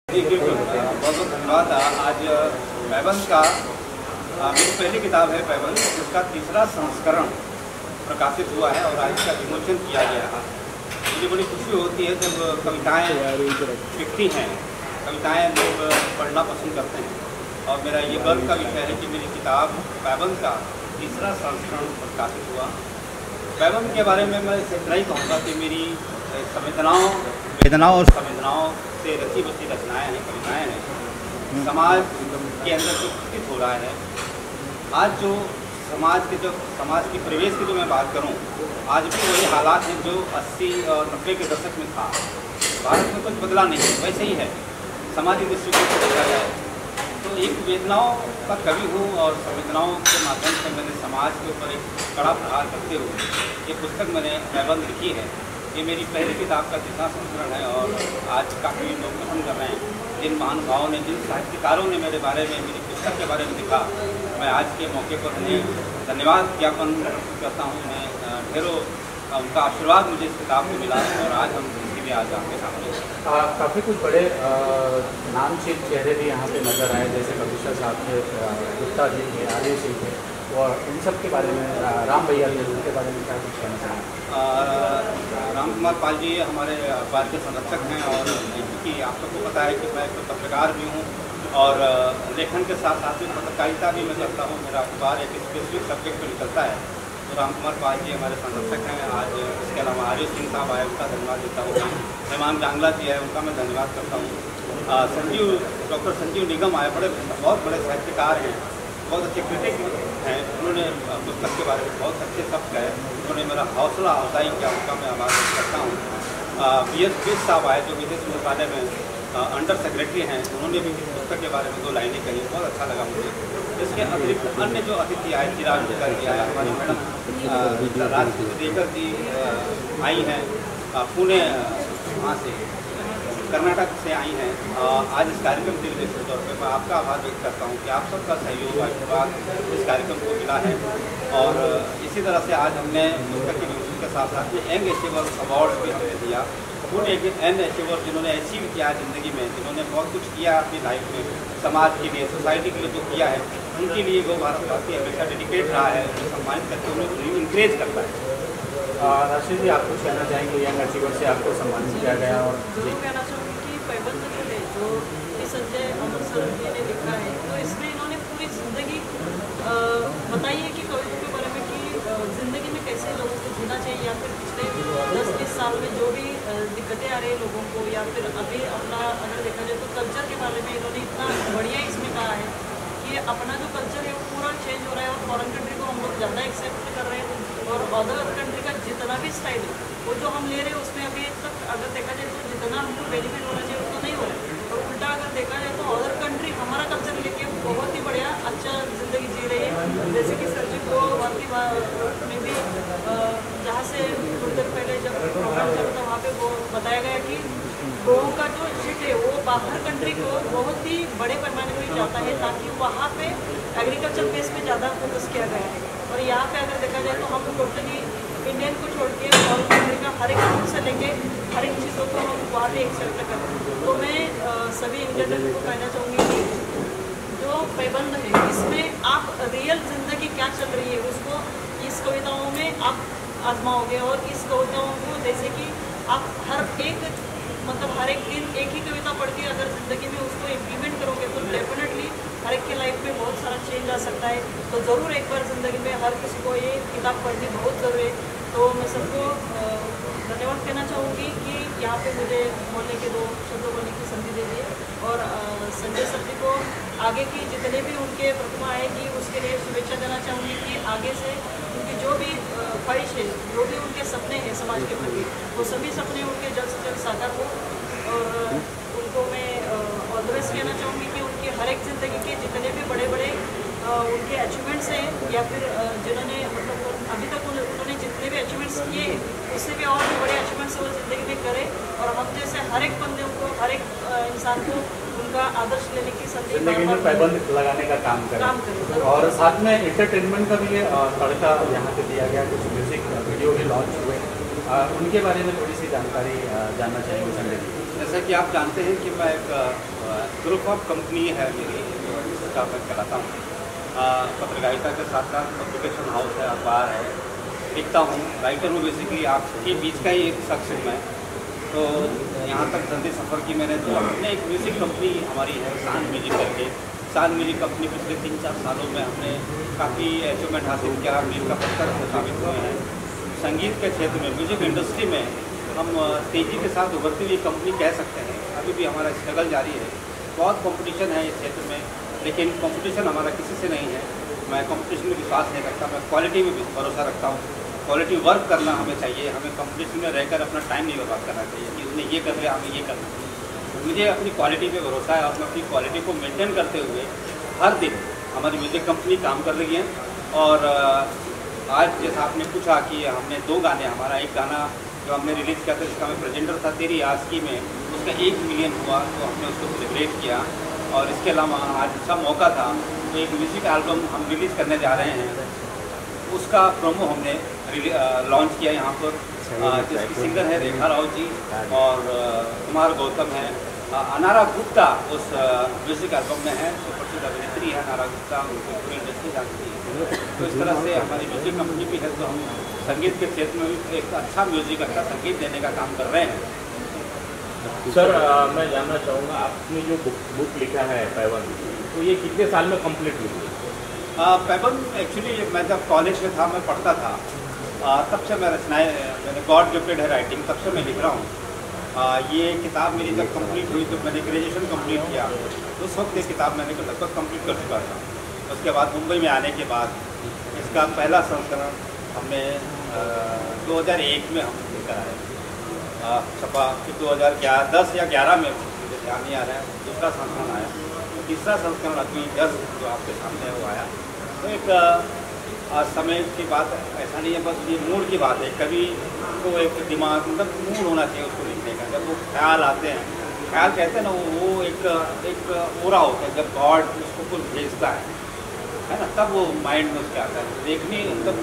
जी बिल्कुल, बहुत बहुत धन्यवाद। आज पैबंद का मेरी पहली किताब है पैबंद, जिसका तीसरा संस्करण प्रकाशित हुआ है और आज इसका विमोचन किया गया है। मुझे बड़ी खुशी होती है जब कविताएँ लिखती हैं, कविताएँ लोग पढ़ना पसंद करते हैं। और मेरा ये गर्व का विषय है कि मेरी किताब पैबंद का तीसरा संस्करण प्रकाशित हुआ। पैबंद के बारे में मैं इतना ही कहूँगा कि मेरी वेदनाओं और संवेदनाओं से रची बसी रचनाएँ हैं, कविताएँ हैं। समाज के अंदर जो घटित हो रहा है आज, जो समाज की परिवेश की जो मैं बात करूं, आज भी वही हालात हैं जो 80 और 90 के दशक में था। भारत में कुछ बदला नहीं है, वैसे ही है। समाज दृष्टिकोण से देखा जाए तो एक वेदनाओं का कवि हूँ और संवेदनाओं के माध्यम से मैंने समाज के ऊपर एक कड़ा प्रहार करते हुए ये पुस्तक मैंने पैबंद लिखी है। ये मेरी पहली किताब का तीसरा संस्करण है और आज काफ़ी लोग पसंद कर रहे हैं। जिन महानुभावों ने, जिन साहित्यकारों ने मेरे बारे में, मेरी पुस्तक के बारे में लिखा, मैं आज के मौके पर उन्हें धन्यवाद ज्ञापन करता हूँ। उन्हें ढेरों उनका आशीर्वाद मुझे इस किताब में मिला और आज हम इसीलिए आज आपके सामने काफ़ी कुछ बड़े नामचीन चेहरे भी यहाँ पे नजर आए, जैसे कविता साहब थे, गुप्ता जी थे, आर्य सिंह थे, और इन सब के बारे में राम भैया जी, उनके बारे में क्या कुछ कहना चाहें? राम कुमार पाल जी हमारे अखबार के संरक्षक हैं और क्योंकि आप सबको पता है कि मैं एक पत्रकार भी हूँ और लेखन के साथ साथ में पत्रकारिता भी मैं करता हूँ। मेरा अखबार एक स्पेसिफिक सब्जेक्ट पर निकलता है। तो राम कुमार पाल जी हमारे संरक्षक हैं। आज इसके अलावा आर्य सिंह साहब आए, उनका धन्यवाद देता हूँ। मेहमान जांगला जी है, उनका मैं धन्यवाद करता हूँ। डॉक्टर संजीव निगम आए, बहुत बड़े साहित्यकार हैं, बहुत अच्छे क्रिटिक हैं। उन्होंने पुस्तक के बारे में बहुत अच्छे शब्द कहे, उन्होंने मेरा हौसला अफजाई किया, उनका मैं आभार व्यक्त करता हूँ। BS साहब आए जो विदेश मंत्रालय में अंडर सेक्रेटरी हैं, उन्होंने भी इस पुस्तक के बारे में 2 लाइनें कही, बहुत अच्छा लगा मुझे। इसके अतिरिक्त अन्य जो अतिथि आए, चिराग गुप्ता जी आए, हमारी मैडम राजदेकर जी आई हैं, पुणे वहाँ से कर्नाटक से आई हैं। आज इस कार्यक्रम के लिए विशेष तौर पर मैं आपका आभार व्यक्त करता हूँ कि आप सबका सहयोग आशीर्वाद इस कार्यक्रम को मिला है। और इसी तरह से आज हमने पुस्तक के विमोचन के साथ साथ में यंग अचीवर अवार्ड भी हमने दिया। उन यंग अचीवर जिन्होंने अचीव किया ज़िंदगी में, जिन्होंने बहुत कुछ किया अपनी लाइफ में, समाज के लिए, सोसाइटी के लिए जो किया है, उनके लिए वो भारतवासी हमेशा डेडिकेट रहा है, उन्हें सम्मानित करके उन्हें इंकरेज करता है। राशि जी, आप कुछ कहना चाहेंगे? यंग अचीवर से आपको सम्मानित किया गया और कहना चाहूँगी कि पैबंद जो है, जो संजय अमर सर जी ने लिखा है, तो इसमें इन्होंने पूरी ज़िंदगी बताई है कि कवियों के बारे में कि ज़िंदगी में कैसे लोगों को जीना चाहिए, या फिर पिछले 10-20 साल में जो भी दिक्कतें आ रही है लोगों को, या फिर अभी अपना अगर देखा जाए तो कल्चर के बारे में इन्होंने इतना बढ़िया इसमें कहा है कि अपना जो कल्चर है वो पूरा चेंज हो रहा है और फॉरेन कंट्री को हम लोग ज़्यादा एक्सेप्ट कर रहे हैं और अदर कंट्री का जितना भी स्टाइल है वो जो हम ले रहे हैं उसमें अभी तक अगर देखा जाए तो जितना हमको बेनिफिट होना चाहिए उतना नहीं हो रहा है। और उल्टा अगर देखा जाए तो अदर कंट्री हमारा कल्चर लेके बहुत ही बढ़िया अच्छा ज़िंदगी जी रही है। जैसे कि सर जी को में भी जहाँ से थोड़ी देर पहले जब प्रोग्राम चला था वहाँ पे वो बताया गया कि लोगों का जो शिट है वो बाहर कंट्री को बहुत ही बड़े पैमाने पर जाता है ताकि वहाँ पे एग्रीकल्चर बेस पे ज़्यादा फोकस किया गया है। और यहाँ पे अगर देखा जाए तो हम टोटली इंडियन को छोड़ के और कंट्री का हर एक फूड से लेके हर एक चीज़ों को हम वहाँ पे एक्सेप्ट करते हैं। तो मैं सभी इंडियन को कहना चाहूँगी कि जो पैबंद है इसमें आप रियल ज़िंदगी क्या चल रही है उसको इस कविताओं में आप आजमाओगे और इस कविताओं को जैसे कि आप हर एक हर एक दिन एक ही कविता पढ़ के अगर ज़िंदगी में उसको इम्प्लीमेंट करोगे तो डेफिनेटली हर एक के लाइफ में बहुत सारा चेंज आ सकता है। तो ज़रूर एक बार ज़िंदगी में हर किसी को ये किताब पढ़नी बहुत ज़रूरी है। तो मैं सबको धन्यवाद कहना चाहूँगी कि यहाँ पे मुझे बोलने के 2 शब्द बोलने की संधि दे दी और संजय सर जी को आगे की जितने भी उनके प्रतिमा आएगी उसके लिए शुभेच्छा देना चाहूँगी कि आगे से उनकी जो भी ख्वाहिश है, जो भी उनके सपने हैं समाज के प्रति, वो सभी सपने उनके जल्द से जल्द साकार हो। और उनको मैं ऑल द बेस्ट कहना चाहूँगी कि उनकी हर एक ज़िंदगी के जितने भी बड़े बड़े उनके अचीवमेंट्स हैं या फिर जिन्होंने अभी तक उन्होंने जितने भी अचीवमेंट्स किए उससे भी और भी बड़े अचीवमेंट्स वो ज़िंदगी में करें और हम जैसे हर एक बंदे को, हर एक इंसान को उनका आदर्श लेने की ज़िंदगी में पैबंद लगाने का काम करें। और साथ में एंटरटेनमेंट का भी तड़का यहाँ पे दिया गया, कुछ म्यूज़िक वीडियो भी लॉन्च हुए, उनके बारे में थोड़ी सी जानकारी जानना चाहेंगे संजय जी। जैसा कि आप जानते हैं कि मैं एक ग्रुप ऑफ कंपनी है मेरी, जिसका मैं चलाता हूँ। पत्रकारिता के साथ साथ पब्लिकेशन हाउस है, अखबार है, लिखता हूँ, राइटर हूँ। बेसिकली आपके बीच का ही एक शख्स हूँ मैं। तो यहाँ तक धंधे सफ़र की मैंने तो अपने एक म्यूज़िक कंपनी हमारी है सान म्यूजिक करके। सान म्यूजिक कंपनी पिछले 3-4 सालों में हमने काफ़ी अचीवमेंट हासिल किया, मील का पत्थर साबित हुए हैं। संगीत के क्षेत्र में, म्यूज़िक इंडस्ट्री में हम तेज़ी के साथ उभरती हुई कंपनी कह सकते हैं। अभी भी हमारा स्ट्रगल जारी है, बहुत कंपटीशन है इस क्षेत्र में, लेकिन कंपटीशन हमारा किसी से नहीं है। मैं कंपटीशन में विश्वास नहीं रखता, मैं क्वालिटी में भरोसा रखता हूँ। क्वालिटी वर्क करना हमें चाहिए, हमें कंपटीशन में रहकर अपना टाइम नहीं बर्बाद करना चाहिए कि उसने ये कर लिया हमें ये करना चाहिए। मुझे अपनी क्वालिटी पे भरोसा है और मैं अपनी क्वालिटी को मेंटेन करते हुए हर दिन हमारी म्यूज़िक कंपनी काम कर रही है। और आज जैसा आपने पूछा कि हमने 2 गाने, हमारा एक गाना जो हमने रिलीज़ किया था जिसका मैं प्रेजेंटर था तेरी आस्की में, उसका 1 मिलियन हुआ, तो हमने उसको सेलिब्रेट किया। और इसके अलावा आज अच्छा मौका था तो एक म्यूज़िक एल्बम हम रिलीज़ करने जा रहे हैं, उसका प्रोमो हमने लॉन्च किया यहाँ पर। जिसकी सिंगर है रेखा राव जी और कुमार गौतम है। अनारा गुप्ता उस म्यूज़िक एल्बम में है, सुप्रसिद्ध अभिनेत्री है अनारा गुप्ता, उनकी पूरी इंडस्ट्री जानती है। तो इस तरह से हमारी म्यूज़िक कंपनी भी है, तो हम संगीत के क्षेत्र में भी एक अच्छा म्यूज़िक, अच्छा संगीत देने का काम कर रहे हैं। सर मैं जानना चाहूँगा, आपने जो बुक लिखा है पैवन, तो ये कितने साल में कंप्लीट हुई? पैवन एक्चुअली मैं जब कॉलेज में था, मैं पढ़ता था, तब से मैं रचनाएँ, मैंने गॉड गिफ्टेड है राइटिंग, तब से मैं लिख रहा हूँ। ये किताब मेरी जब कंप्लीट हुई, तो मैंने ग्रेजुएशन कंप्लीट किया, उस वक्त ये किताब मैंने लगभग कंप्लीट कर चुका था। उसके बाद मुंबई में आने के बाद इसका पहला संस्करण हमने 2001 में हम लेकर आए, छपा। फिर 2010 या 11 में, मुझे ध्यान नहीं आ रहा है, दूसरा संस्करण आया। तो तीसरा संस्करण अभी 10 जो आपके सामने है वो आया। तो एक समय की बात ऐसा नहीं है, बस ये मूड की बात है। कभी तो एक दिमाग मतलब मूड होना चाहिए उसको लिखने का। जब वो ख्याल आते हैं, ख्याल कहते हैं ना, वो एक ओरा होता है, जब गॉड उसको कुछ भेजता है ना, तब वो माइंड में उसके आता है। देखनी मतलब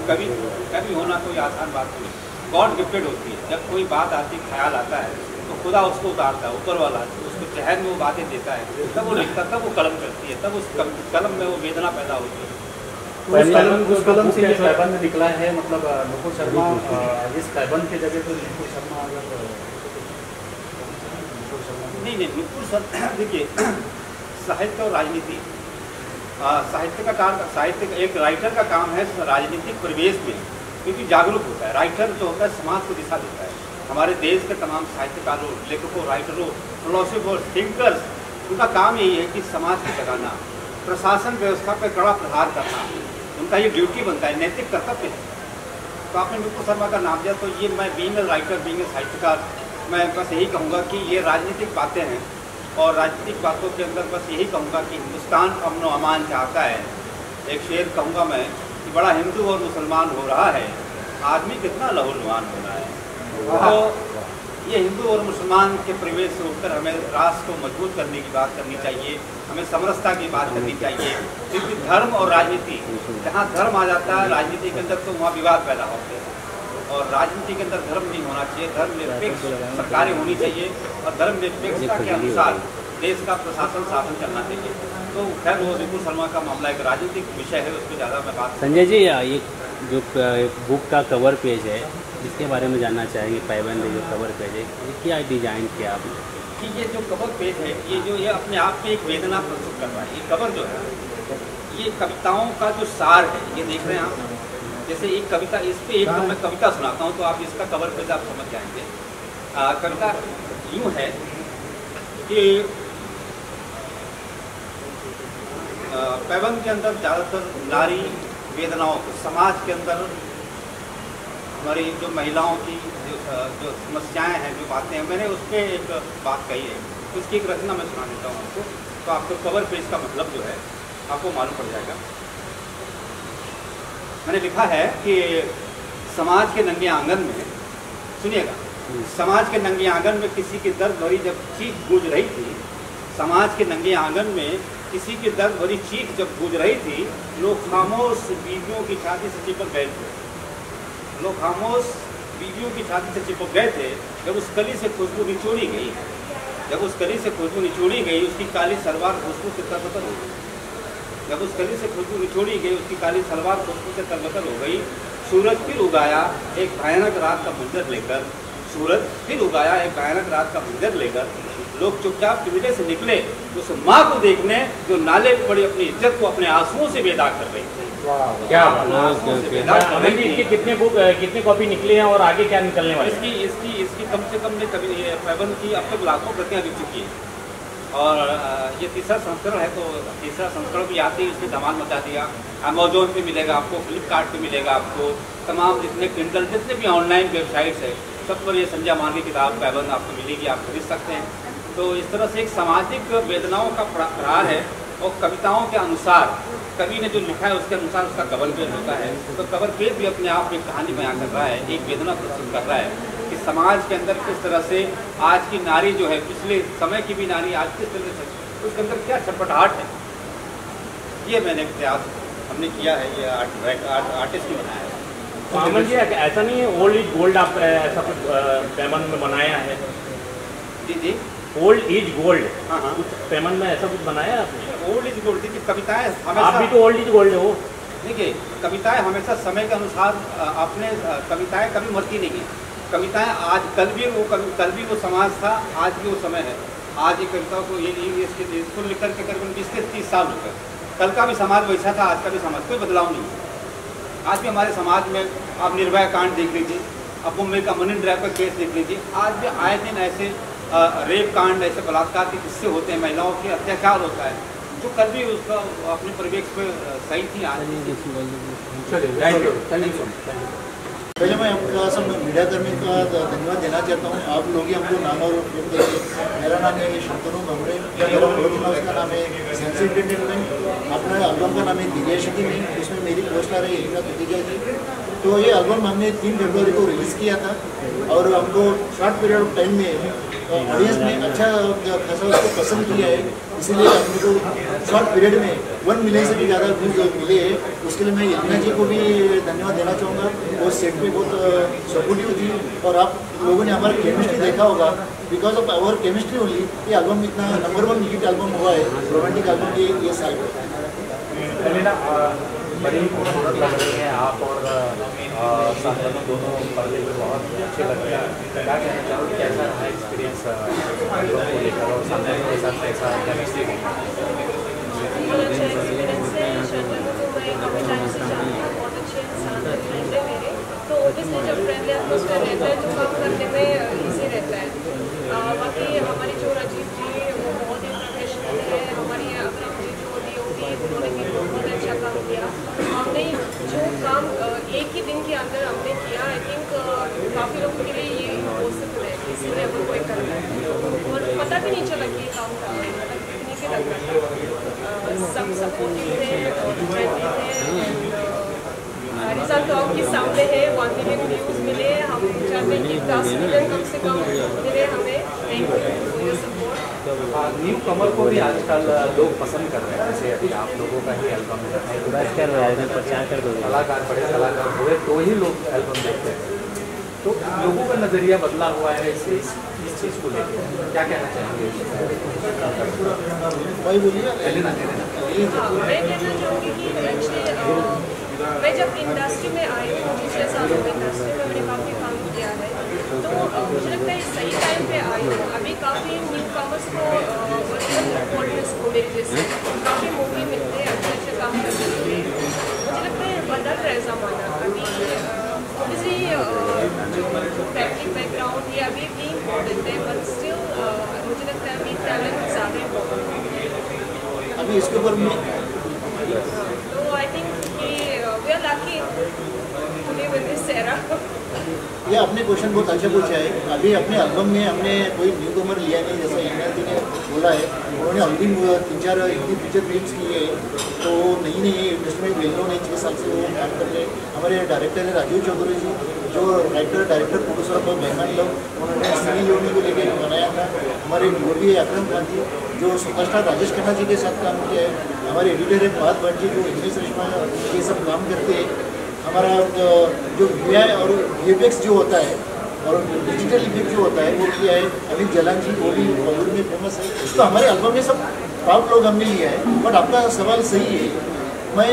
कभी होना कोई आसान बात नहीं, गॉड गिफ्टेड होती है। जब कोई बात आती, ख्याल आता है, तो खुदा उसको उतारता है, ऊपर वाला उसको जहन में वो बातें देता है, तब वो लिखता, तब वो कलम करती है, तब उस कलम में वो वेदना पैदा होती है। उस कलम से ये पैबंद निकला है, मतलब नुपुर शर्मा इस पैबंद की जगह तो नुपुर शर्मा नहीं, नुपुर शर्मा देखिए, साहित्य और राजनीति, साहित्य एक राइटर का काम है राजनीतिक परिवेश में क्योंकि जागरूक होता है। राइटर जो होता है समाज को दिशा देता है। हमारे देश के तमाम साहित्यकारों, लेखकों, राइटरों, फिलोसोफर, थिंकर्स, उनका काम यही है कि समाज को जगाना, प्रशासन व्यवस्था पर कड़ा प्रहार करना, उनका ये ड्यूटी बनता है, नैतिक कर्तव्य है। तो आपने नुपुर शर्मा का नाम दिया, तो ये मैं being a writer, being a साहित्यकार, मैं बस यही कहूँगा कि ये राजनीतिक बातें हैं और राजनीतिक बातों के अंदर बस यही कहूँगा कि हिंदुस्तान अमन अमान चाहता है। एक शेर कहूँगा मैं कि बड़ा हिंदू और मुसलमान हो रहा है, आदमी कितना लहूलुहान हो रहा है। तो ये हिंदू और मुसलमान के परिवेश से उठकर हमें राष्ट्र को मजबूत करने की बात करनी चाहिए, हमें समरसता की बात करनी चाहिए। क्योंकि धर्म और राजनीति, जहाँ धर्म आ जाता है राजनीति के अंदर, तो वहाँ विवाद पैदा होते हैं। और राजनीति के अंदर धर्म नहीं होना चाहिए, धर्मनिरपेक्ष सरकारें होनी चाहिए और धर्मनिरपेक्षता के अनुसार देश का प्रशासन शासन चलना चाहिए। तो खैर वो नुपुर शर्मा का मामला एक राजनीतिक विषय है, उस पर ज़्यादा मैं बात। संजय जी, ये जो बुक का कवर पेज है, इसके बारे में जानना चाहेंगे। पैबंद जो कवर पेज है, ये क्या डिजाइन किया आपने? कि ये जो कवर पेज है, ये अपने आप में एक वेदना प्रस्तुत कर रहा है। ये कवर जो है, ये कविताओं का जो सार है, ये देख रहे हैं आप। जैसे एक कविता, इस पे एक मैं कविता सुनाता हूँ, तो आप इसका कवर पेज आप समझ जाएंगे। कविता यूँ है कि पैबंद के अंदर ज़्यादातर नारी वेदनाओं को, समाज के अंदर हमारी जो महिलाओं की जो समस्याएं हैं, जो बातें हैं, मैंने उस पर एक बात कही है। तो उसकी एक रचना मैं सुना देता हूँ आपको, तो आपको कवर पेज का मतलब जो है आपको मालूम पड़ जाएगा। मैंने लिखा है कि समाज के नंगे आंगन में, सुनिएगा, समाज के नंगे आंगन में किसी की दर्द भरी जब चीख गूंज रही थी, समाज के नंगे आंगन में किसी की दर्द भरी चीख जब गूंज रही थी, लोग खामोश बीवियों की छाती से चिपक गए थे। लोग खामोश बीवियों की छाती से चिपक गए थे जब उस कली से खुशबू निचोड़ी गई। जब उस कली से खुशबू निचोड़ी गई, उसकी काली सलवार खुशबू से तरबतर हो गई। जब उस कली से खुशबू निचोड़ी गई, उसकी काली सलवार खुशबू से तरबतर हो गई। सूरज फिर उगाया एक भयानक रात का मंजर लेकर, सूरज फिर उगाया एक भयानक रात का मंजर लेकर। लोग चुपचाप पिंजरे से निकले उस माँ को देखने जो नाले पे पड़ी अपनी इज्जत को अपने आंसुओं से बेदाग कर रही थी। क्या कितने कॉपी निकले हैं और आगे क्या निकलने वाले? इसकी कम से कम ने कभी पैबंद की अब तक लाखों प्रतियाँ बिक चुकी हैं और ये तीसरा संस्करण है, तो तीसरा संस्करण भी आते ही उसने धमाल मचा दिया। अमेजोन पे मिलेगा आपको, फ्लिपकार्ट पे मिलेगा आपको, तमाम जितने किंडल जितने भी ऑनलाइन वेबसाइट्स है सब पर ये संजय मान की किताब पैबंद आपको मिलेगी, आप खरीद सकते हैं। तो इस तरह से एक सामाजिक वेदनाओं का प्रहार है और कविताओं के अनुसार कवि ने जो लिखा है उसके अनुसार उसका कवर पेज होता है। तो कवर पेज भी अपने आप में कहानी बयां कर रहा है, एक वेदना प्रस्तुत कर रहा है कि समाज के अंदर किस तरह से आज की नारी जो है, पिछले समय की भी नारी आज किस तरह से उसके अंदर क्या छटपटाहट है, ये मैंने प्रयास हमने किया है, ये आर्टिस्ट ने बनाया है। अमन जी ऐसा नहीं है ओल्ड इज गोल्ड आप ऐसा कुछ पैबंद में बनाया है? जी ओल्ड इज गोल्ड, हाँ हाँ, कुछ पैबंद में ऐसा कुछ बनाया आपने? ओल्ड इज गोल्ड, देखिए कविताएं आप भी तो ओल्ड इज गोल्ड हो। देखिए कविताएं हमेशा समय के अनुसार अपने कविताएं कभी मरती नहीं है। कविताएं आज कल भी वो समाज था, आज भी वो समय है। आज ये कविताओं को इसको लिख करके करीबन 20 से 30 साल हो गए। कल का भी समाज वैसा था, आज का भी समाज, कोई बदलाव नहीं है। आज भी हमारे समाज में आप निर्भया कांड देख लीजिए, अब मुंबई का मरीन ड्राइव का केस देख लीजिए, आज भी आए दिन ऐसे रेप कांड, ऐसे बलात्कार के किस्से होते हैं, महिलाओं के अत्याचार होता है, जो कल भी उसका अपने परिवेश पे सही थी। पहले मैं आपका सब मीडिया कर्मी का धन्यवाद देना चाहता हूँ। आप लोग ही हमको नाम और मेरा नाम है शंतनु भमरे, मेरा प्रोडक्शन हाउस का नाम है सेंस एंटरटेनमेंट, अपना एल्बम का नाम है दिव्याशक्ति में, उसमें मेरी पोस्ट आ रही है एलिना प्रतिजा जी। तो ये एल्बम हमने 3 फरवरी को रिलीज़ किया था और हमको शॉर्ट पीरियड ऑफ टाइम में ऑडियंस ने अच्छा खासा उसको पसंद किया है, इसीलिए हमने को शॉर्ट पीरियड में 1 मिलियन से भी ज़्यादा व्यूज मिले हैं। उसके लिए मैं एलिना जी को भी धन्यवाद देना चाहूँगा, वो सेट पे बहुत सपोर्टिव थी और आप लोगों ने हमारा केमिस्ट्री देखा होगा, because of our chemistry only ये एल्बम इतना नंबर 1 हिट एल्बम हुआ है, रोमांटिक एल्बम ये साल बड़ी खूबसूरत लग रही है आप और संतनु दोनों पर्दे पे बहुत अच्छे लग रहे हैं। क्या कहना चाहोगे, कैसा रहा एक्सपीरियंस को लेकर और संतनु के साथ कैसा केमिस्ट्री रही? बहुत अच्छा एक्सपीरियंस है। शंतनु को मैं काफ़ी टाइम से जानती हूँ, बहुत अच्छे इंसान है, फ्रेंड है मेरे, तो ऑब्वियसली जब फ्रेंडली एटमोसफेयर रहता है तो काम करने में ईजी रहता है। बाकी हमारी जो राजीव जी वो बहुत ही प्रोफेशनल है, हमारी अकरम जी जो DOP उन्होंने भी बहुत अच्छा काम किया। हमने जो काम एक ही दिन के अंदर हमने किया, आई थिंक काफ़ी लोगों के लिए ये इम्पॉसिबल है, इसलिए हम कोई करना है और पता भी नहीं चला कि ये काम का कितने के लग रहा था। सब सपोर्टिव थे और फ्रेंडली थे। रिजल्ट तो आपके सामने है, 1 मिलियन व्यूज़ मिले, हम चाहते हैं कि 10 मिलियन कम से कम मिले हमें। Thank you support. न्यू कमर को भी आजकल लोग पसंद कर रहे हैं, जैसे अभी आप लोगों का ही एल्बम है, प्रचार कर दो, कलाकार बड़े कलाकार हुए तो ही लोग एल्बम देखते हैं, तो लोगों का नज़रिया बदला हुआ है इस चीज़ को लेकर, क्या कहना चाहेंगे? भाई बोलिए। मैं कहना चाहूँगी कि एक्चुअली मैं जब इंडस्ट्री में आई हूँ, पिछले सालों में इंडस्ट्री में मैंने काफ़ी काम किया है, तो मुझे लगता है सही टाइम पे आई हूँ। अभी काफ़ी न्यू कमर्स को को मेरे जैसे काफ़ी मूवी मिलते हैं अच्छे काम करने के लिए। मुझे लगता है बदल रहा है ज़माना। अभी किसी जो फैमिली बैकग्राउंड ये अभी भी इम्पोर्टेंट है, बट स्टिल मुझे लगता है अभी टैलेंट ज़्यादा इम्पोर्टेंट है अभी इसके ऊपर में। तो I think we are lucky to live in this era. ये आपने क्वेश्चन बहुत अच्छा पूछा है। अभी अपने एल्बम में हमने कोई न्यू कमर लिया नहीं, जैसा इमरान जी ने बोला है, उन्होंने ऑलरेडी 3-4 हिंदी फीचर फिल्म्स की है, तो नई इंडस्ट्री में वेल नोन है, 6 साल से वो काम कर रहे हैं। हमारे डायरेक्टर है राजीव चौधरी जी, जो राइटर डायरेक्टर प्रोड्यूसर ऑफ मेहमान लोग, उन्होंने सनी लियोनी को लेकर बनाया था। हमारे DOP है अकरम खान जी, जो सुपरस्टार राजेश खन्ना जी के साथ काम किया है। हमारे एडिटर है फहद भट्ट जी, जो इंग्लिश रिश्मा ये सब काम करते हैं। हमारा जो VI और VFX जो होता है और डिजिटल इफेक्ट जो होता है वो किया है अमित जलान जी, वो भी बॉलीवुड में फेमस है। तो हमारे एल्बम में सब टॉप लोग हमने लिया है। बट आपका सवाल सही है, मैं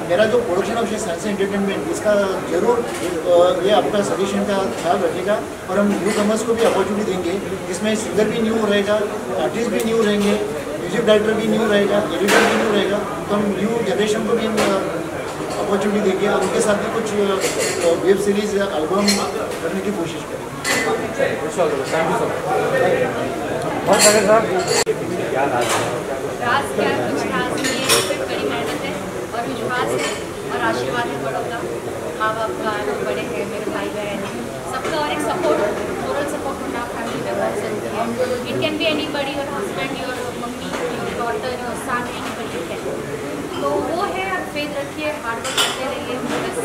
मेरा जो प्रोडक्शन ऑफ साइंस एंटरटेनमेंट इसका जरूर ये आपका सजेशन का ख्याल रखेगा और हम न्यू कमर्स को भी अपॉर्चुनिटी देंगे, जिसमें सिंगर भी न्यू रहेगा, आर्टिस्ट भी न्यू रहेंगे, म्यूजिक डायरेक्टर भी न्यू रहेगा, एडिटर भी न्यू रहेगा। तो हम न्यू जनरेशन को भी अपॉर्चुनिटी देंगे और उनके साथ भी कुछ वेब सीरीज या एल्बम करने की कोशिश करेंगे। राज क्या है, कुछ खास नहीं है, सिर्फ बड़ी मेहनत है और विश्वास है और आशीर्वाद है बड़ों का, माँ बाप का, लोग बड़े हैं, मेरे भाई बहन सबका, और एक सपोर्ट, मोरल सपोर्ट होना फैमिली में बहुत ज़रूरी है। It can be any buddy, your husband, your mummy, your daughter, your son, any buddy can. तो वो है, आप फेथ रखिए, हार्ड वर्क करते रहिए बस।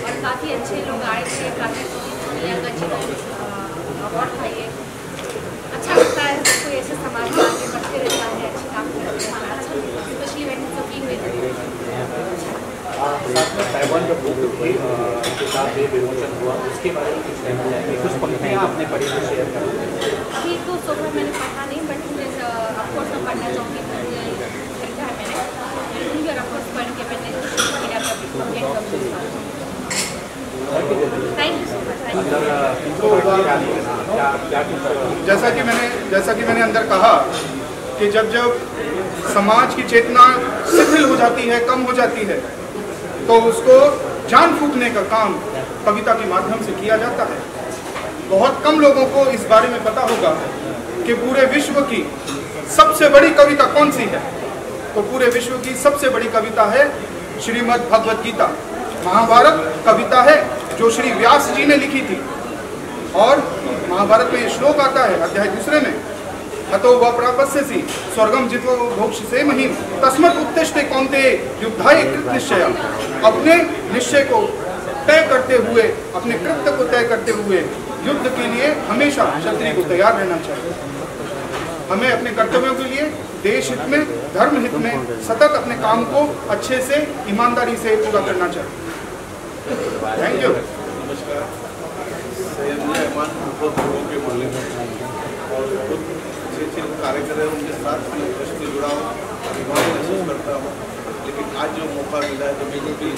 और काफ़ी अच्छे लोग आए थे, काफ़ी अच्छी अवार्ड पाइए, अच्छा लगता है। कोई ऐसे समाज में आगे बढ़ते रहता है, अच्छे काम करते हैं, अच्छा, specially when it's working with. साथ में पैबंद बुक की किताब भी विमोचन हुआ, उसके बारे में कुछ कहना चाहेंगे? कुछ पंक्तियाँ आपने पढ़ी तो शेयर करो। अभी तो सोचा मैंने पढ़ा नहीं, बट मुझे ऑफकोर्स मैं पढ़ना चाहूँगी, मुझे खरीदा है मैंने, और ऑफकोर्स पढ़ के मैंने थैंक यू सो मच। जैसा कि मैंने अंदर कहा कि जब समाज की चेतना शिथिल हो जाती है, कम हो जाती है, तो उसको जान फूंकने का काम कविता के माध्यम से किया जाता है। बहुत कम लोगों को इस बारे में पता होगा कि पूरे विश्व की सबसे बड़ी कविता कौन सी है। तो पूरे विश्व की सबसे बड़ी कविता है श्रीमद् भगवत गीता। महाभारत कविता है जो श्री व्यास जी ने लिखी थी, और महाभारत में ये श्लोक आता है अध्याय 2 में, हतो व प्रापस्यसि स्वर्गम जित्वा भोक्ष्यसे महीम तस्मत् उत्तिष्ठते कौन्तेय युद्धाय कृत निश्चय। अपने निश्चय को तय करते हुए, अपने कृत्य को तय करते हुए युद्ध के लिए हमेशा क्षत्रिय को तैयार रहना चाहिए। हमें अपने कर्तव्यों के लिए देश हित में, धर्म हित में सतत अपने काम को अच्छे से, ईमानदारी से पूरा करना चाहिए। Thank you. नमस्कार। संजय अमान के मोहल्ले में और अच्छे कार्य कर रहे हैं, उनके साथ मैं उससे जुड़ा हूँ, अभिमान महसूस करता हूँ। लेकिन आज जो मौका मिला है तो मुझे भी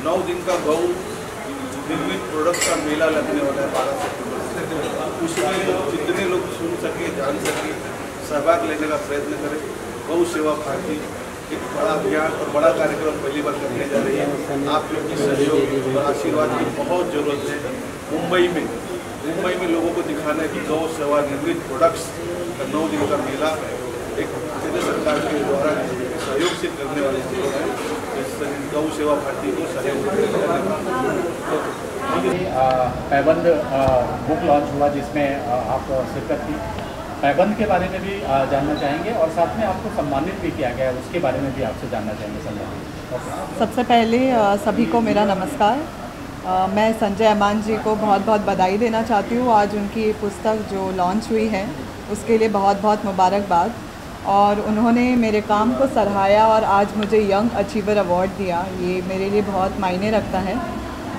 9 दिन का गौ निर्मित प्रोडक्ट का मेला लगने वाला है 12 सितंबर। उसमें जितने लोग सुन सके, जान सके, सहभाग लेने का प्रयत्न करें। गौ सेवा भारती एक बड़ा अभियान और बड़ा कार्यक्रम पहली बार करने जा रही है। आप लोग की सहयोग और आशीर्वाद की बहुत ज़रूरत है। मुंबई में लोगों को दिखाना है कि गौ सेवा निर्मित प्रोडक्ट्स का 9 दिन का मेला एक केंद्र सरकार के द्वारा सहयोग से करने वाले चीज़ है। गौ सेवा भारती को सहयोग पैबंद बुक लॉन्च हुआ जिसमें आप शिरकत की। पैबंद के बारे में भी जानना चाहेंगे और साथ में आपको सम्मानित भी किया गया, उसके बारे में भी आपसे जानना चाहेंगे संजय। सबसे पहले सभी को मेरा नमस्कार। मैं संजय अमान जी को बहुत बहुत बधाई देना चाहती हूँ। आज उनकी पुस्तक जो लॉन्च हुई है उसके लिए बहुत बहुत मुबारकबाद। और उन्होंने मेरे काम को सराहाया और आज मुझे यंग अचीवर अवार्ड दिया, ये मेरे लिए बहुत मायने रखता है।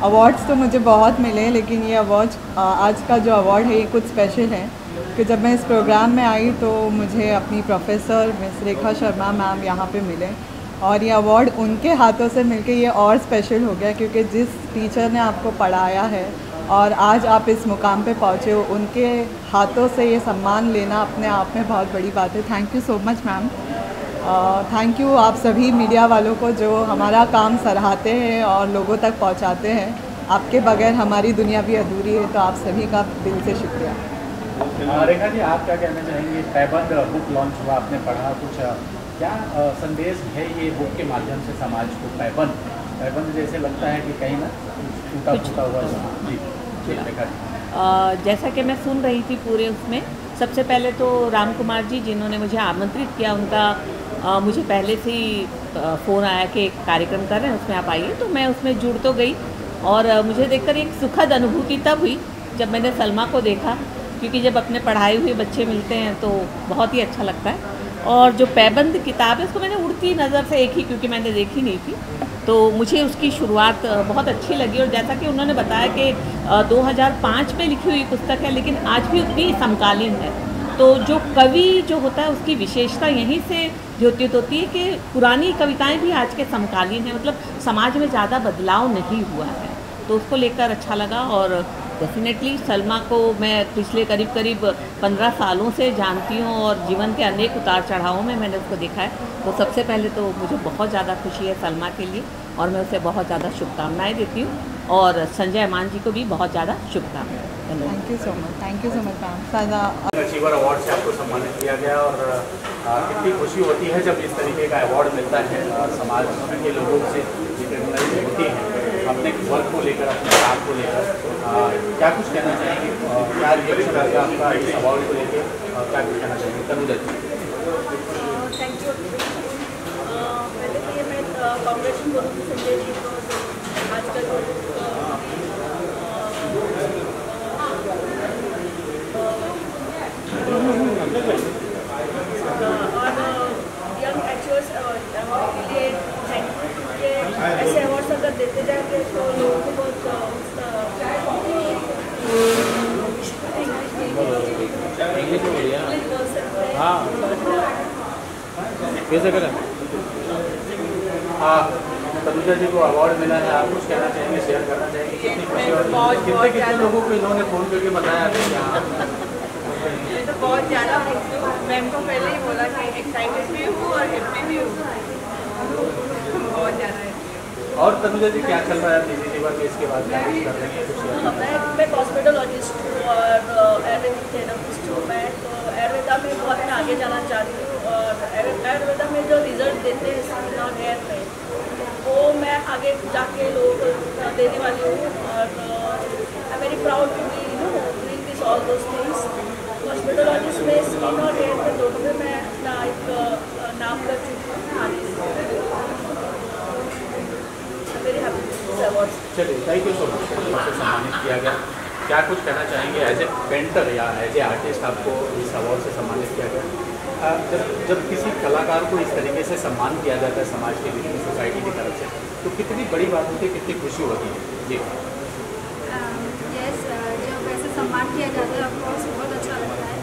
अवार्ड्स तो मुझे बहुत मिले, लेकिन ये अवार्ड आज का जो अवार्ड है ये कुछ स्पेशल है कि जब मैं इस प्रोग्राम में आई तो मुझे अपनी professor miss Rekha Sharma ma'am यहाँ पे मिले, और ये अवार्ड उनके हाथों से मिलके ये और स्पेशल हो गया, क्योंकि जिस टीचर ने आपको पढ़ाया है और आज आप इस मुकाम पे पहुँचे हो, उनके हाथों से ये सम्मान लेना अपने आप में बहुत बड़ी बात है। Thank you so much ma'am. Thank you आप सभी मीडिया वालों को जो हमारा काम सराहते हैं और लोगों तक पहुँचाते हैं। आपके बगैर हमारी दुनिया भी अधूरी है, तो आप सभी का दिल से शुक्रिया। रेखा जी, आप क्या कहना चाहेंगे? पैबंद बुक लॉन्च हुआ, आपने पढ़ा, कुछ क्या संदेश है ये बुक के माध्यम से समाज को? पैबंद जैसे लगता है कि कहीं ना टूटा फूटा हुआ जी। रेखा जी, जैसा कि मैं सुन रही थी पूरे उसमें, सबसे पहले तो राम कुमार जी जिन्होंने मुझे आमंत्रित किया, उनका मुझे पहले से ही फ़ोन आया कि एक कार्यक्रम कर रहे हैं, उसमें आप आइए। तो मैं उसमें जुड़ तो गई, और मुझे देखकर एक सुखद अनुभूति तब हुई जब मैंने सलमा को देखा, क्योंकि जब अपने पढ़ाए हुए बच्चे मिलते हैं तो बहुत ही अच्छा लगता है। और जो पैबंद किताब है उसको मैंने उड़ती नज़र से एक ही, क्योंकि मैंने देखी नहीं थी, तो मुझे उसकी शुरुआत बहुत अच्छी लगी। और जैसा कि उन्होंने बताया कि 2005 में लिखी हुई पुस्तक है, लेकिन आज भी उतनी समकालीन है। तो जो कवि जो होता है उसकी विशेषता यहीं से द्योतित होती है कि पुरानी कविताएं भी आज के समकालीन हैं, मतलब समाज में ज़्यादा बदलाव नहीं हुआ है। तो उसको लेकर अच्छा लगा। और डेफिनेटली सलमा को मैं पिछले करीब 15 सालों से जानती हूँ और जीवन के अनेक उतार चढ़ावों में मैंने उसको देखा है। तो सबसे पहले तो मुझे बहुत ज़्यादा खुशी है सलमा के लिए, और मैं उसे बहुत ज़्यादा शुभकामनाएँ देती हूँ, और संजय अमान जी को भी बहुत ज़्यादा शुभकामनाएं। Thank you so much ma'am. सादा अचीवर अवार्ड से आपको सम्मानित किया गया, और कितनी खुशी होती है जब इस तरीके का अवार्ड मिलता है। समाज के लोगों से रिकॉग्नाइज होती है अपने वर्क को लेकर, अपने काम को लेकर। क्या कुछ कहना चाहेंगे, क्या रिएक्शन आएगा आपका इस अवार्ड को लेकर, क्या कुछ कहना चाहेंगे तनुजा जी? Thank you. पहले तो ये मैं कांग्रेचुलेशन करूँगी संजय जी को, आजकल और यंग एक्चुअर्स अवार्ड के लिए थैंक यू, क्योंकि ऐसे अवार्ड्स अगर देते जाएंगे तो लोगों को बहुत इंग्लिश में बोलिए। हाँ कैसे करें? हाँ, तनुजा जी को अवार्ड मिला है, आप कुछ कहना चाहेंगे, शेयर करना चाहेंगे? कितनी खुशी और कितने लोगों को इन्होंने फ़ोन करके बताया कि यहाँ? मैं तो बहुत ज़्यादा मैम को पहले ही बोला कि एक्साइटेड भी हूँ और हैप्पी भी हूँ, बहुत ज़्यादा है। और तनुजा जी क्या चल रहा है अपनी जीवन में, इसके बाद क्या कुछ कर रही है? मैं हॉस्पिटोलॉजिस्ट हूँ और आयुर्वेदिक थेरेपिस्ट हूँ। मैं तो आयुर्वेदा में बहुत मैं आगे जाना चाहती हूँ, और आयुर्वेदा में जो रिजल्ट देते हैं स्किन और हेयर में, वो मैं आगे जाके लोगों को देने वाली हूँ। और I very proud to be doing this all those things. हॉस्पिटोलॉजिस्ट में स्किन और हेयर में दोनों में मैं अपना एक नाम कर चुकी हूँ आगे। Very happy. चलिए, थैंक यू सो मच। आपसे सम्मानित किया गया, क्या कुछ कहना चाहेंगे एज ए पेंटर या एज ए आर्टिस्ट? आपको इस अवार्ड से सम्मानित किया गया। जब किसी कलाकार को इस तरीके से सम्मान किया जाता है समाज के बीच में, सोसाइटी की तरफ से, तो कितनी बड़ी बात होती है, कितनी खुशी होती है? जी यस, जब ऐसे सम्मान किया जाता है ऑफकोर्स बहुत अच्छा लगता है,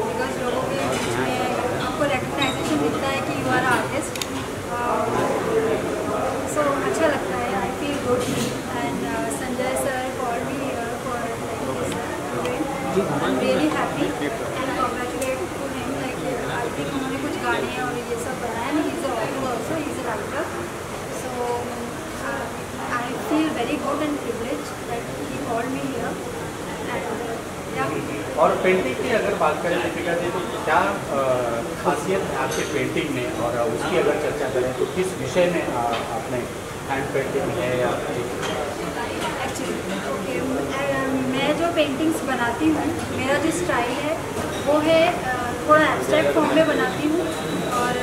बिकॉज लोगों के बीच में आपको रिकग्नाइजेशन मिलता है कि यू आर आर्टिस्ट, सो अच्छा लगता है। I feel good and Sanjay sir called me here for I am really happy and congratulate to him. Like I think उन्होंने कुछ गाने और ये सब बनाया, he is a author also, he is a writer, so I feel very good and privilege that he called me here. और painting की अगर बात करें दीपिका जी, तो क्या खासियत है आपके पेंटिंग में, और उसकी अगर चर्चा करें तो किस विषय में आपने हैंड पेंटिंग है या? एक्चुअली ओके, मैं जो पेंटिंग्स बनाती हूँ, मेरा जो स्टाइल है वो है थोड़ा एब्स्ट्रैक्ट फॉर्म में बनाती हूँ, और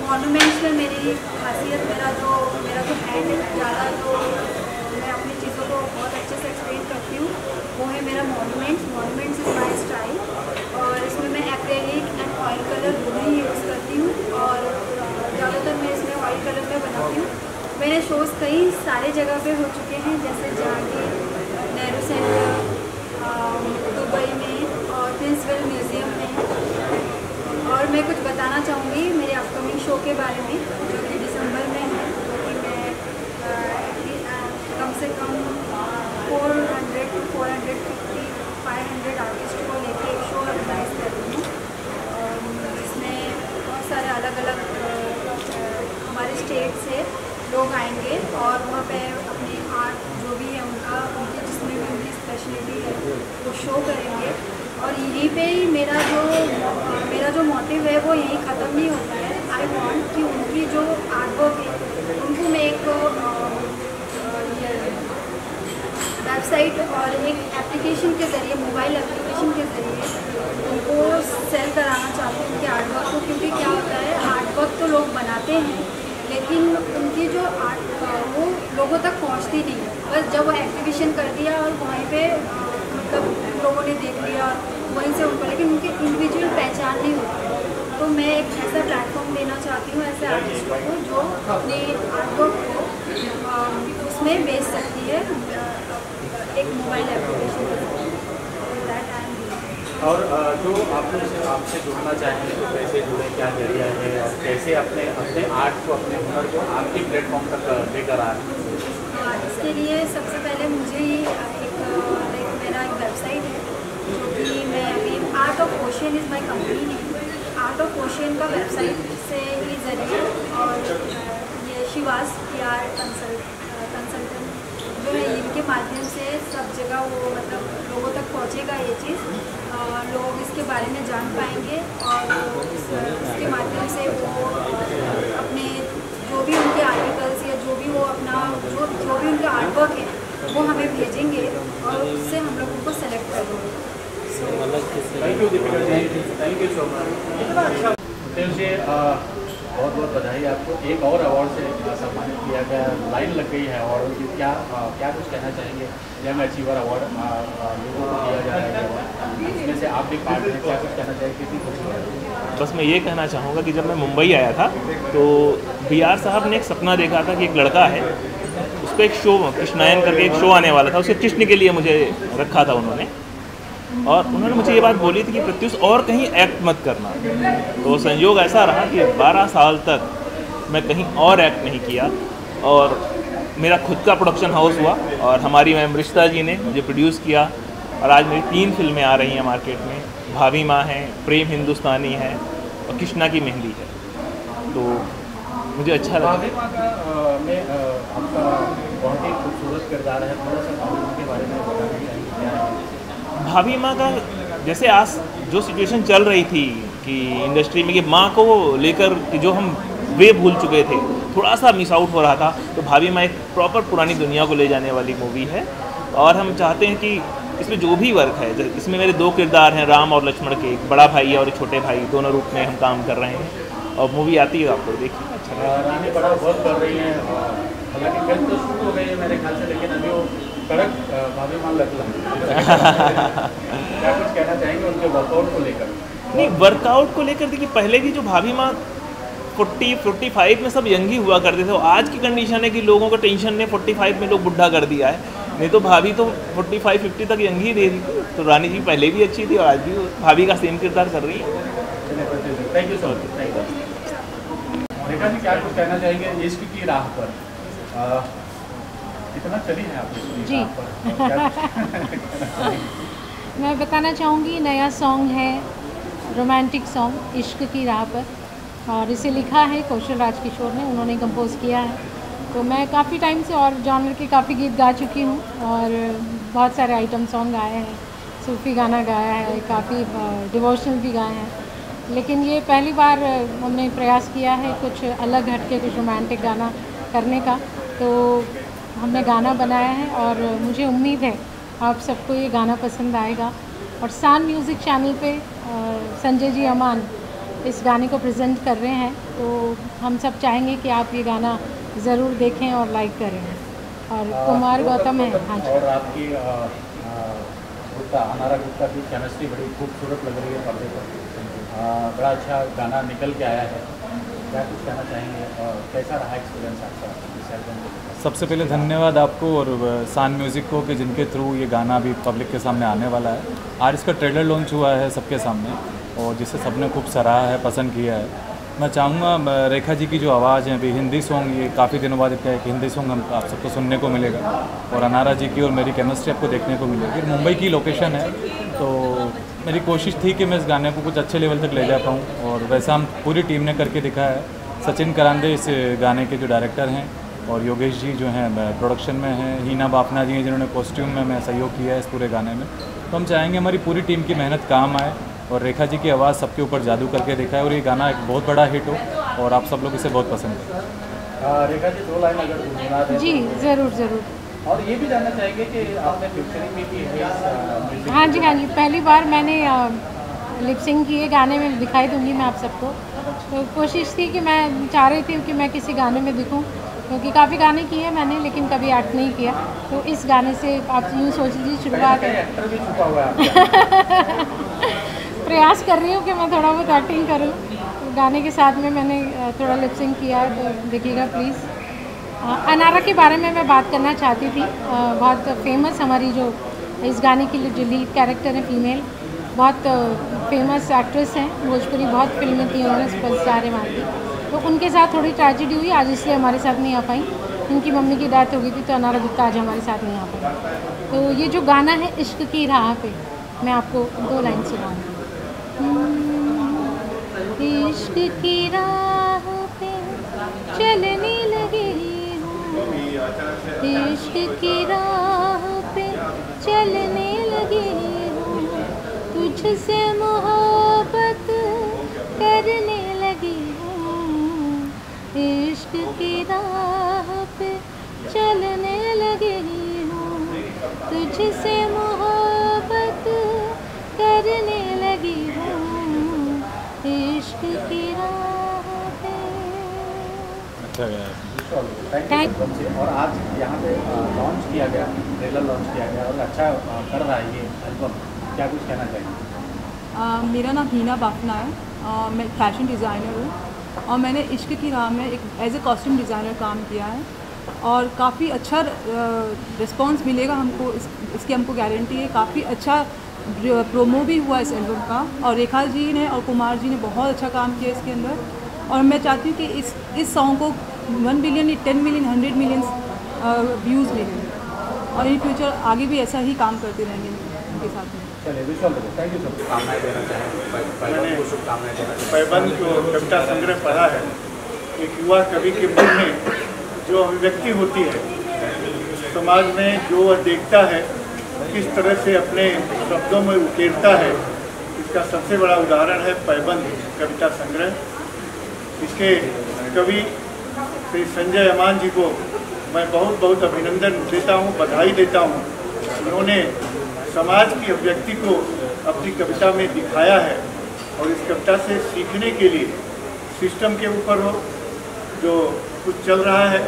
मॉन्यूमेंट्स में मेरी खासियत, मेरा जो हैंड ज़्यादा जो मैं अपनी चीज़ों को बहुत अच्छे से एक्सप्लेन करती हूँ, वो है मेरा मॉन्यूमेंट्स इज़ माई स्टाइल। और इसमें मैं एक्रेलिक एंड ऑयल कलर दोनों ही यूज़ करती हूँ, और ज़्यादातर मैं इसमें ऑयल कलर में बनाती हूँ। मेरे शोज़ कई सारे जगह पे हो चुके हैं, जैसे जहांगीर, नेहरू सेंटर, दुबई में और प्रिंसवेल म्यूज़ियम में। और मैं कुछ बताना चाहूँगी मेरे अपकमिंग शो के बारे में, जो कि दिसंबर में है, कि मैं कम से कम 400 to 450 500 आर्टिस्ट को लेके एक शो ऑर्गेनाइज कर रही हूँ, जिसमें बहुत सारे अलग अलग हमारे स्टेट से लोग आएंगे और वहाँ पे अपने आर्ट जो भी है उनके जिसमें भी उनकी स्पेशलिटी है वो शो करेंगे। और यहीं पे ही मेरा जो मोटिव है वो यहीं ख़त्म नहीं होता है। आई वांट कि उनकी जो आर्ट वर्क है उनको मैं एक वेबसाइट और एक एप्लीकेशन के ज़रिए, मोबाइल एप्लीकेशन के ज़रिए उनको सेल कराना चाहती हूँ उनके आर्ट वर्क को। क्योंकि क्या होता है, आर्ट वर्क तो लोग बनाते हैं लेकिन उनकी जो आर्ट वो लोगों तक पहुँचती नहीं है। बस जब वो एग्जीबिशन कर दिया और वहीं पे मतलब लोगों ने देख लिया वहीं से उनको, लेकिन उनकी इंडिविजुअल पहचान नहीं होती। तो मैं एक ऐसा प्लेटफॉर्म देना चाहती हूँ ऐसे आर्टिस्टों को जो अपने आर्ट वर्क को इसमें बेच सकती है एक मोबाइल एप्लीकेशन। और जो आप लोग आपसे जुड़ना चाहेंगे तो कैसे जुड़े, क्या जरिया है और कैसे अपने अपने आर्ट को, अपने हुनर को आपके प्लेटफॉर्म तक लेकर आ रहे हैं? इसके लिए सबसे पहले मुझे मेरा एक वेबसाइट है जो कि मैं अभी art of ocean is my company name. Art of ocean का वेबसाइट से ही जरिए और ये शिवास PR कंसल्टेंट जो है इनके माध्यम से सब जगह वो मतलब लोगों तक पहुँचेगा ये चीज़, लोग इसके बारे में जान पाएंगे और इसके माध्यम से वो अपने जो भी उनके आर्टिकल्स या जो भी वो अपना जो भी उनका आर्टवर्क है वो हमें भेजेंगे और उससे हम लोग उनको सेलेक्ट करेंगे। Thank you Deepika ji, thank you so much. मुझे बहुत बहुत बधाई आपको। एक और अवार्ड से सम्मानित किया गया, लाइन लग गई है अवार्ड की। क्या कुछ कहना चाहेंगे? यंग अचीवर अवार्ड लोगों को दिया जा रहा है, इसमें से आप भी पार्ट हैं, क्या कुछ कहना चाहिए? कितनी खुशी है? बस मैं ये कहना चाहूँगा कि जब मैं मुंबई आया था तो BR साहब ने एक सपना देखा था कि एक लड़का है, उसको एक शो कृष्णायन करके एक शो आने वाला था, उसके कृष्ण के लिए मुझे रखा था उन्होंने, और उन्होंने मुझे ये बात बोली थी कि प्रत्युष और कहीं एक्ट मत करना। तो संयोग ऐसा रहा कि 12 साल तक मैं कहीं और एक्ट नहीं किया और मेरा खुद का प्रोडक्शन हाउस हुआ और हमारी मैम रिश्ता जी ने मुझे प्रोड्यूस किया और आज मेरी 3 फिल्में आ रही हैं मार्केट में। भाभी माँ है, प्रेम हिंदुस्तानी है और कृष्णा की मेहंदी है। तो मुझे अच्छा लगा। भाभी माँ का आपका बहुत ही खूबसूरत किरदार है, थोड़ा सा भाभी माँ के बारे में बताना चाहिए क्या है? भाभी माँ का जैसे आज जो सिचुएशन चल रही थी कि इंडस्ट्री में कि माँ को लेकर कि जो हम वे भूल चुके थे, थोड़ा सा मिस आउट हो रहा था, तो भाभी माँ एक प्रॉपर पुरानी दुनिया को ले जाने वाली मूवी है। और हम चाहते हैं कि इसमें जो भी वर्क है, इसमें मेरे 2 किरदार हैं, राम और लक्ष्मण के, एक बड़ा भाई है और एक छोटे भाई, दोनों रूप में हम काम कर रहे हैं और मूवी आती है आपको देखिए अच्छा लगेगा। रानी बड़ा वर्क कर रही है, हालांकि फिल्म तो शुरू हो गई है मेरे ख्याल से, लेकिन अभी वो कड़क भाभी माँ लग क्या कुछ कहना चाहेंगे उनके वर्कआउट को लेकर? नहीं, वर्कआउट को लेकर देखिए, पहले की जो भाभी माँ 40-45 में सब यंग ही हुआ करते थे, आज की कंडीशन है कि लोगों का टेंशन ने 45 में लोग बुढ़ा कर दिया है, नहीं तो भाभी तो 45-50 तक यंग ही दे रही थी। तो रानी जी पहले भी अच्छी थी और आज भी भाभी का सेम किरदार कर रही है। Thank you so much. Thank you. Rekha ji, क्या कुछ कहना चाहेंगे इश्क की राह पर? कितना चली है आप इश्क की राह पर? मैं बताना चाहूँगी, नया सॉन्ग है, रोमांटिक सॉन्ग इश्क की राह पर, और इसे लिखा है कौशल राज किशोर ने, उन्होंने कंपोज किया है। तो मैं काफ़ी टाइम से और जॉनर के काफ़ी गीत गा चुकी हूँ और बहुत सारे आइटम सॉन्ग गाए हैं, सूफी गाना गाया है, काफ़ी डिवोशनल भी गाए हैं, लेकिन ये पहली बार हमने प्रयास किया है कुछ अलग हटके, कुछ रोमांटिक गाना करने का। तो हमने गाना बनाया है और मुझे उम्मीद है आप सबको ये गाना पसंद आएगा। और सान म्यूज़िक चैनल पे संजय जी अमान इस गाने को प्रेजेंट कर रहे हैं, तो हम सब चाहेंगे कि आप ये गाना ज़रूर देखें और लाइक करें। और कुमार गौतम है। हाँ जी। और आपकी गुप्ता, अनारा गुप्ता की केमिस्ट्री बड़ी खूबसूरत लग रही है पर्दे पर, बड़ा अच्छा गाना निकल के आया है, क्या कुछ कहना चाहेंगे और कैसा रहा एक्सपीरियंस आपका इस एल्बम को? सबसे पहले धन्यवाद आपको और सान म्यूज़िक को कि जिनके थ्रू ये गाना अभी पब्लिक के सामने आने वाला है। आज इसका ट्रेलर लॉन्च हुआ है सबके सामने और जिसे सबने खूब सराहा है, पसंद किया है। मैं चाहूँगा रेखा जी की जो आवाज़ है, अभी हिंदी सॉन्ग, ये काफ़ी दिनों बाद क्या है कि हिंदी सॉन्ग हम आप सबको सुनने को मिलेगा, और अनारा जी की और मेरी केमिस्ट्री आपको देखने को मिलेगी। मुंबई की लोकेशन है, तो मेरी कोशिश थी कि मैं इस गाने को कुछ अच्छे लेवल तक ले जा पाऊँ, और वैसा हम पूरी टीम ने करके दिखाया है। सचिन करांदे इस गाने के जो डायरेक्टर हैं, और योगेश जी जो हैं प्रोडक्शन में हैं, हीना बाफना जी हैं जिन्होंने कॉस्ट्यूम में मैं सहयोग किया है इस पूरे गाने में। तो हम चाहेंगे हमारी पूरी टीम की मेहनत काम आए और रेखा जी की आवाज़ सबके ऊपर जादू करके दिखाए और ये गाना एक बहुत बड़ा हिट हो और आप सब लोग इसे बहुत पसंद करें। रेखा जी, 2 लाइन अगर गुनगुना दें। जी ज़रूर ज़रूर। और ये भी जानना चाहेंगे कि आपने फ्यूचरिंग भी की है? हाँ जी, हाँ जी, पहली बार मैंने लिपसिंग की है गाने में, दिखाई दूंगी मैं आप सबको। तो कोशिश थी कि मैं चाह रही थी कि मैं किसी गाने में दिखूं, क्योंकि काफ़ी गाने किए हैं मैंने लेकिन कभी एक्ट नहीं किया। तो इस गाने से आप यूँ सोच लीजिए शुरुआत है। एक्टर भी छुपा हुआ है। प्रयास कर रही हूँ कि मैं थोड़ा बहुत एक्टिंग करूँ। तो गाने के साथ में मैंने थोड़ा लिपसिंग किया है, तो देखिएगा प्लीज़। अनारा के बारे में मैं बात करना चाहती थी। बहुत फेमस हमारी जो इस गाने की जो लीड कैरेक्टर है फीमेल, बहुत फेमस एक्ट्रेस हैं, भोजपुरी बहुत फिल्में थी उन्होंने, सुपरस्टार है मारती। तो उनके साथ थोड़ी ट्रेजेडी हुई आज, इसलिए हमारे साथ नहीं आ पाई। उनकी मम्मी की डेथ हो गई थी, तो अनारा गुप्ता आज हमारे साथ नहीं आ पाई। तो ये जो गाना है इश्क की राह पे, मैं आपको 2 लाइन सुनाऊंगी। इश्क की राह पे चलने लगे हूँ, इश्क की राह पे चलने लगे हूँ, तुझसे मोहब्बत करने लगी हूँ, इश्क की राह पे चलने लगी हूँ, तुझसे मोहब्बत करने लगी हूँ, इश्क की राह पे। अच्छा गया। और आज यहाँ पे लॉन्च किया गया, ट्रेलर लॉन्च किया गया और अच्छा कर रहा है ये एल्बम, क्या कुछ कहना चाहिए? मेरा नाम हीना बाफना है, मैं फैशन डिज़ाइनर हूँ और मैंने इश्क की राह में एक एज ए कॉस्ट्यूम डिज़ाइनर काम किया है और काफ़ी अच्छा रिस्पांस मिलेगा हमको, इसकी हमको गारंटी है। काफ़ी अच्छा प्रोमो भी हुआ इस एल्बम का और रेखा जी ने और कुमार जी ने बहुत अच्छा काम किया इसके अंदर। और मैं चाहती हूँ कि इस सॉन्ग को 1 बिलियन, 10 मिलियन, 100 मिलियन व्यूज़ मिलें और इन फ्यूचर आगे भी ऐसा ही काम करते रहेंगे उनके साथ में। चलिए विशाल को थैंक यू, शुभकामनाएं देना चाहेंगे, शुभकामनाएं देना चाहेंगे। पैबंद जो कविता संग्रह पढ़ा है, एक युवा कवि के मन में जो अभिव्यक्ति होती है, समाज में जो वह देखता है किस तरह से अपने शब्दों में उकेरता है, इसका सबसे बड़ा उदाहरण है पैबंद कविता संग्रह। इसके कवि श्री संजय अमान जी को मैं बहुत बहुत अभिनंदन देता हूँ, बधाई देता हूँ। उन्होंने समाज की अभिव्यक्ति को अपनी कविता में दिखाया है और इस कविता से सीखने के लिए सिस्टम के ऊपर हो, जो कुछ चल रहा है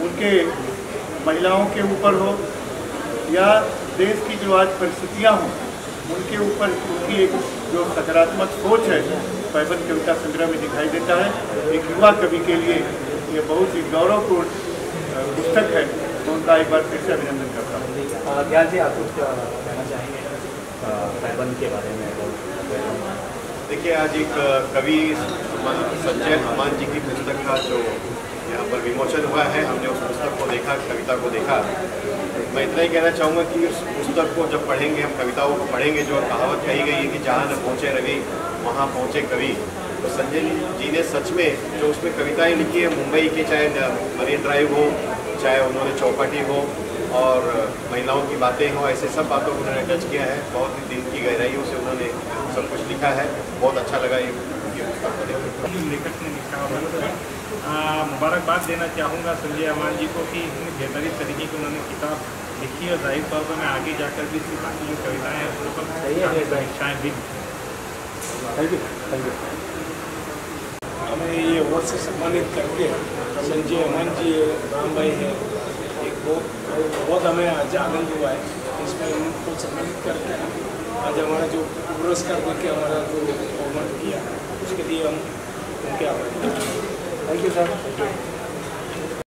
उनके महिलाओं के ऊपर हो या देश की जो आज परिस्थितियाँ हों उनके ऊपर उनकी एक जो सकारात्मक सोच है पैबंद कविता संग्रह में दिखाई देता है। एक युवा कवि के लिए ये बहुत ही गौरवपूर्ण पुस्तक है, तो उनका एक बार फिर से अभिनंदन करता हूँ। ज्ञान जी, आप कुछ कहना चाहेंगे पैबंद के बारे में? देखिए, आज एक कवि संजय अमान जी की पुस्तक का जो यहाँ पर विमोचन हुआ है, हमने उस पुस्तक को देखा, कविता को देखा। मैं इतना ही कहना चाहूँगा कि उस पुस्तक को जब पढ़ेंगे, हम कविताओं को पढ़ेंगे, जो कहावत कही गई है कि जहाँ न पहुँचे रवि वहाँ पहुँचे कवि, तो संजय जी ने सच में जो उसमें कविताएँ लिखी है, मुंबई की, चाहे मरीन ड्राइव हो, चाहे उन्होंने चौपाटी हो और महिलाओं की बातें हों, ऐसे सब बातों को उन्होंने टच किया है। बहुत ही दिल की गहराइयों से उन्होंने सब कुछ लिखा है, बहुत अच्छा लगा ये पुस्तक। लेखक ने लिखा मुबारकबाद देना चाहूँगा संजय अमान जी को कि इतनी बेहतरीन तरीके की उन्होंने किताब लिखी और जाहिर तौर पर मैं आगे जाकर भी इसकी बाकी जो कविताएँ हैं उन पर इच्छाएँ भी। हमें ये अवार्ड से सम्मानित करके संजय अमान जी, राम भाई है, एक बहुत हमें आज आनंद हुआ है। इसमें उनको सम्मानित करके आज हमारा जो पुरस्कार देके हमारा जो अवार्ड किया, उसके लिए हम उनके आभारी हैं। Thank you sir.